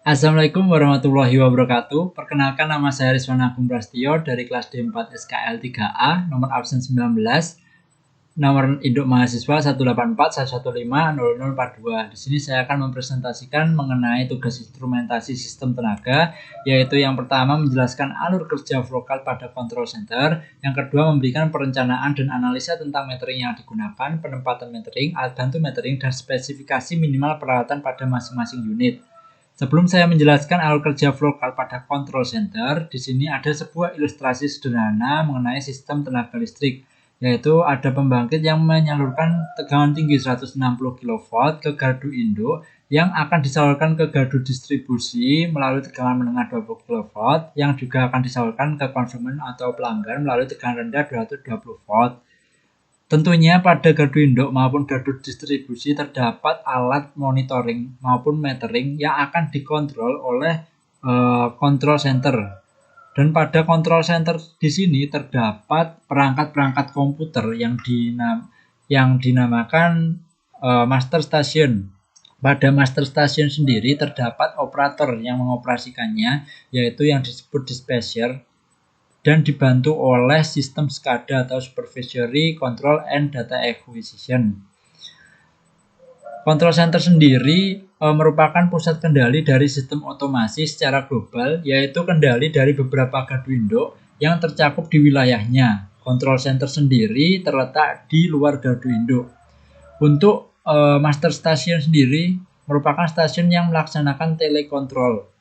Assalamualaikum warahmatullahi wabarakatuh. Perkenalkan, nama saya Rizwan Agung Prastio dari kelas D4 SKL 3A, nomor absen 19, nomor induk mahasiswa 18411500042. Di sini saya akan mempresentasikan mengenai tugas instrumentasi sistem tenaga, yaitu yang pertama menjelaskan alur kerja vokal pada control center, yang kedua memberikan perencanaan dan analisa tentang metering yang digunakan, penempatan metering, alat bantu metering, dan spesifikasi minimal peralatan pada masing-masing unit. Sebelum saya menjelaskan alur kerja vokal pada control center, di sini ada sebuah ilustrasi sederhana mengenai sistem tenaga listrik, yaitu ada pembangkit yang menyalurkan tegangan tinggi 160 kV ke gardu induk yang akan disalurkan ke gardu distribusi melalui tegangan menengah 20 kV yang juga akan disalurkan ke konsumen atau pelanggan melalui tegangan rendah 220 volt. Tentunya pada gardu induk maupun gardu distribusi terdapat alat monitoring maupun metering yang akan dikontrol oleh control center. Dan pada control center di sini terdapat perangkat-perangkat komputer yang dinamakan master station. Pada master station sendiri terdapat operator yang mengoperasikannya, yaitu yang disebut dispatcher, dan dibantu oleh sistem SCADA atau Supervisory Control and Data Acquisition. Control Center sendiri merupakan pusat kendali dari sistem otomasi secara global, yaitu kendali dari beberapa gardu induk yang tercakup di wilayahnya. Control Center sendiri terletak di luar gardu induk. Untuk master station sendiri merupakan stasiun yang melaksanakan telekontrol.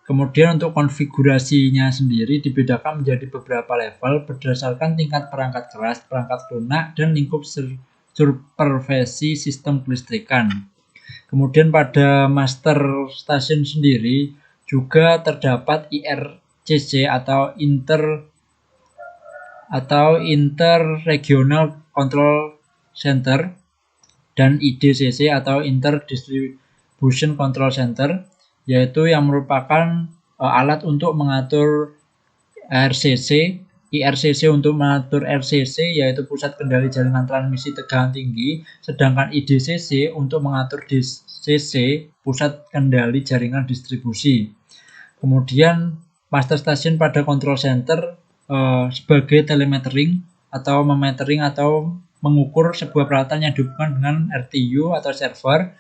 Kemudian untuk konfigurasinya sendiri dibedakan menjadi beberapa level berdasarkan tingkat perangkat keras, perangkat lunak, dan lingkup supervisi sistem kelistrikan. Kemudian pada master station sendiri juga terdapat IRCC atau Inter-Regional Control Center dan IDCC atau Inter-Distribution Control Center, yaitu yang merupakan alat untuk mengatur RCC, IRCC untuk mengatur RCC, yaitu pusat kendali jaringan transmisi tegangan tinggi, sedangkan IDCC untuk mengatur DCC, pusat kendali jaringan distribusi. Kemudian master station pada control center sebagai telemetering atau memetering atau mengukur sebuah peralatan yang dihubungkan dengan RTU atau server,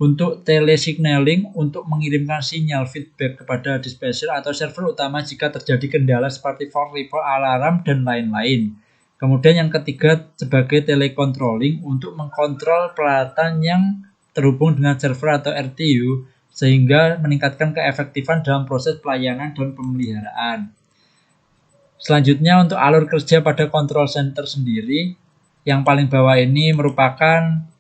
untuk telesignaling untuk mengirimkan sinyal feedback kepada dispatcher atau server utama jika terjadi kendala seperti fault report, alarm, dan lain-lain. Kemudian yang ketiga sebagai telecontrolling untuk mengkontrol peralatan yang terhubung dengan server atau RTU sehingga meningkatkan keefektifan dalam proses pelayanan dan pemeliharaan. Selanjutnya untuk alur kerja pada control center sendiri, yang paling bawah ini merupakan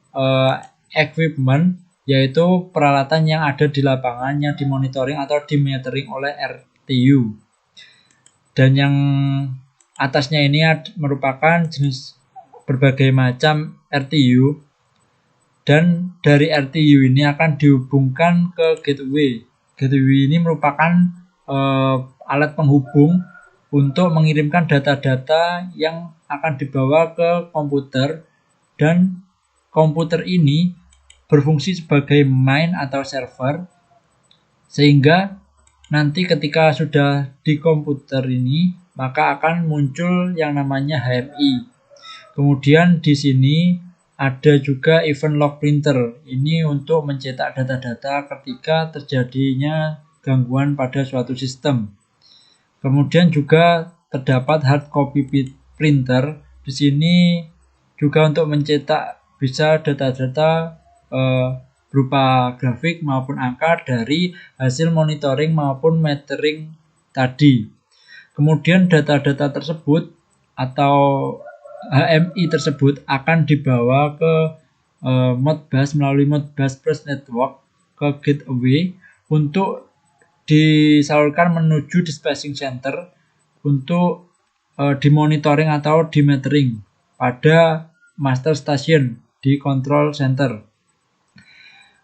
equipment, yaitu peralatan yang ada di lapangan yang dimonitoring atau dimetering oleh RTU. Dan yang atasnya ini merupakan jenis berbagai macam RTU, dan dari RTU ini akan dihubungkan ke gateway. Gateway ini merupakan alat penghubung untuk mengirimkan data-data yang akan dibawa ke komputer, dan komputer ini berfungsi sebagai main atau server, sehingga nanti ketika sudah di komputer ini maka akan muncul yang namanya HMI. Kemudian di sini ada juga event log printer, ini untuk mencetak data-data ketika terjadinya gangguan pada suatu sistem. Kemudian juga terdapat hard copy printer, di sini juga untuk mencetak bisa data-data berupa grafik maupun angka dari hasil monitoring maupun metering tadi. Kemudian data-data tersebut atau HMI tersebut akan dibawa ke Modbus melalui Modbus Plus Network ke gateway untuk disalurkan menuju dispatching center untuk dimonitoring atau dimetering pada master station di control center.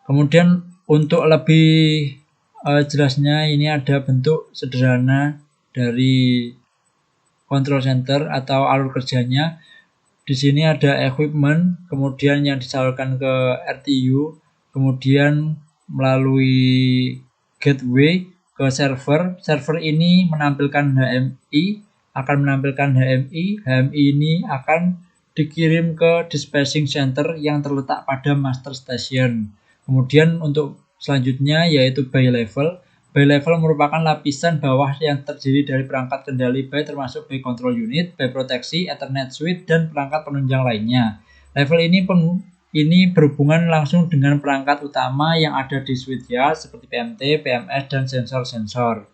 Kemudian untuk lebih jelasnya, ini ada bentuk sederhana dari control center atau alur kerjanya. Di sini ada equipment, kemudian yang disalurkan ke RTU, kemudian melalui gateway ke server. Server ini menampilkan HMI, HMI ini akan dikirim ke dispatching center yang terletak pada master station. Kemudian untuk selanjutnya yaitu by level. By level merupakan lapisan bawah yang terdiri dari perangkat kendali by termasuk by control unit, by proteksi, Ethernet switch, dan perangkat penunjang lainnya. Level ini berhubungan langsung dengan perangkat utama yang ada di switch ya, seperti PMT, PMS, dan sensor-sensor.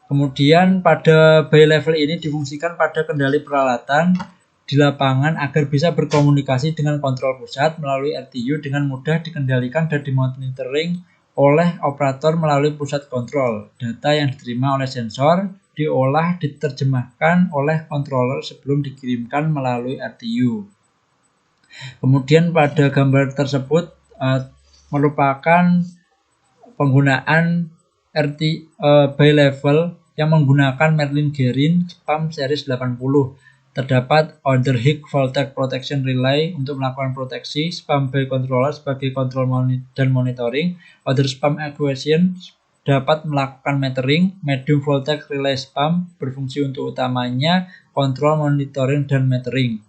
Kemudian pada by level ini difungsikan pada kendali peralatan di lapangan agar bisa berkomunikasi dengan kontrol pusat melalui RTU dengan mudah dikendalikan dan dimonitoring oleh operator melalui pusat kontrol. Data yang diterima oleh sensor diolah diterjemahkan oleh controller sebelum dikirimkan melalui RTU. Kemudian pada gambar tersebut merupakan penggunaan by level yang menggunakan Merlin Gerin SPAM series 80. Terdapat underhook voltage protection relay untuk melakukan proteksi, SPAM by controller sebagai kontrol dan monitoring, other SPAM equation dapat melakukan metering, medium voltage relay SPAM berfungsi untuk utamanya kontrol, monitoring, dan metering.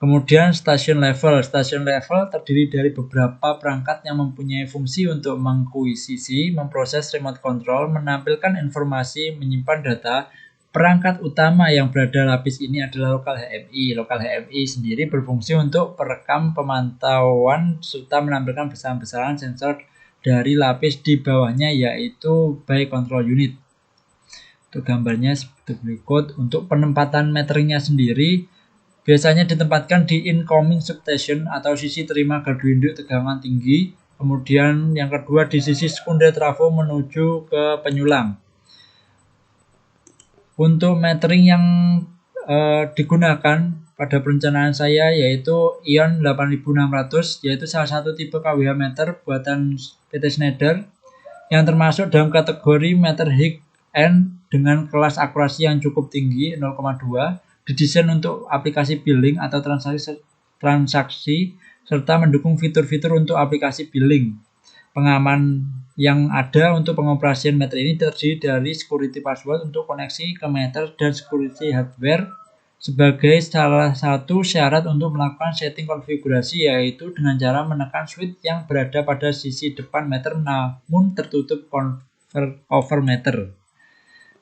Kemudian station level. Station level terdiri dari beberapa perangkat yang mempunyai fungsi untuk mengakuisisi, memproses remote control, menampilkan informasi, menyimpan data. Perangkat utama yang berada lapis ini adalah lokal HMI. Lokal HMI sendiri berfungsi untuk perekam pemantauan serta menampilkan besaran-besaran sensor dari lapis di bawahnya yaitu by control unit. Untuk gambarnya seperti berikut. Untuk penempatan meteringnya sendiri biasanya ditempatkan di incoming substation atau sisi terima gardu induk tegangan tinggi. Kemudian yang kedua di sisi sekunder trafo menuju ke penyulang. Untuk metering yang digunakan pada perencanaan saya yaitu ION 8600, yaitu salah satu tipe KWH meter buatan PT Schneider yang termasuk dalam kategori meter high-end dengan kelas akurasi yang cukup tinggi 0,2. Didesain untuk aplikasi billing atau transaksi serta mendukung fitur-fitur untuk aplikasi billing. Pengaman yang ada untuk pengoperasian meter ini terdiri dari security password untuk koneksi ke meter dan security hardware sebagai salah satu syarat untuk melakukan setting konfigurasi yaitu dengan cara menekan switch yang berada pada sisi depan meter namun tertutup over meter.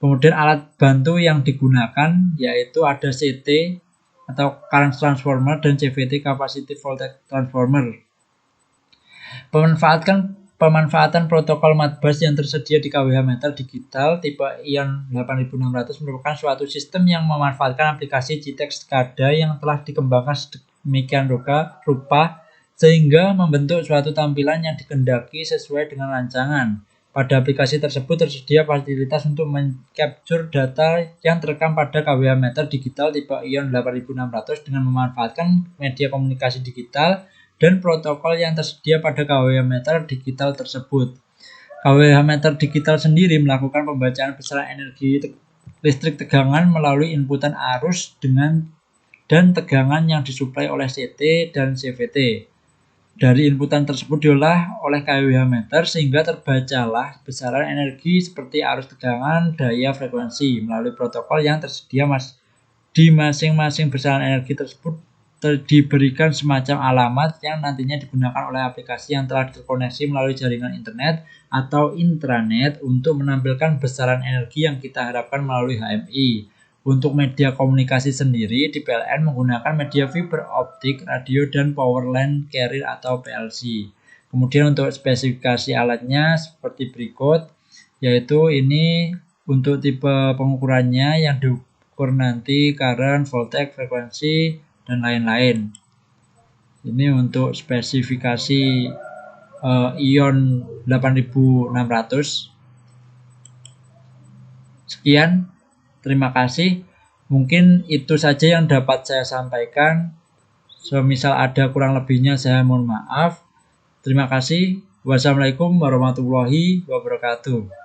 Kemudian alat bantu yang digunakan yaitu ada CT atau current transformer dan CVT capacity voltage transformer. Pemanfaatan protokol Modbus yang tersedia di KWH meter digital tipe ION 8600 merupakan suatu sistem yang memanfaatkan aplikasi GTEx SCADA yang telah dikembangkan sedemikian rupa sehingga membentuk suatu tampilan yang dikehendaki sesuai dengan rancangan. Pada aplikasi tersebut tersedia fasilitas untuk mencapture data yang terekam pada KWH meter digital tipe ION 8600 dengan memanfaatkan media komunikasi digital dan protokol yang tersedia pada KWH meter digital tersebut. KWH meter digital sendiri melakukan pembacaan besaran energi listrik tegangan melalui inputan arus dan tegangan yang disuplai oleh CT dan CVT. Dari inputan tersebut diolah oleh KWH meter sehingga terbacalah besaran energi seperti arus tegangan, daya, frekuensi melalui protokol yang tersedia di masing-masing besaran energi tersebut diberikan semacam alamat yang nantinya digunakan oleh aplikasi yang telah terkoneksi melalui jaringan internet atau intranet untuk menampilkan besaran energi yang kita harapkan melalui HMI. Untuk media komunikasi sendiri di PLN menggunakan media fiber optik, radio, dan power line carrier atau PLC. Kemudian untuk spesifikasi alatnya seperti berikut, yaitu ini untuk tipe pengukurannya yang diukur nanti current, voltage, frekuensi, dan lain-lain. Ini untuk spesifikasi ION 8600. Sekian. Terima kasih. Mungkin itu saja yang dapat saya sampaikan. Semisal ada kurang lebihnya saya mohon maaf. Terima kasih. Wassalamualaikum warahmatullahi wabarakatuh.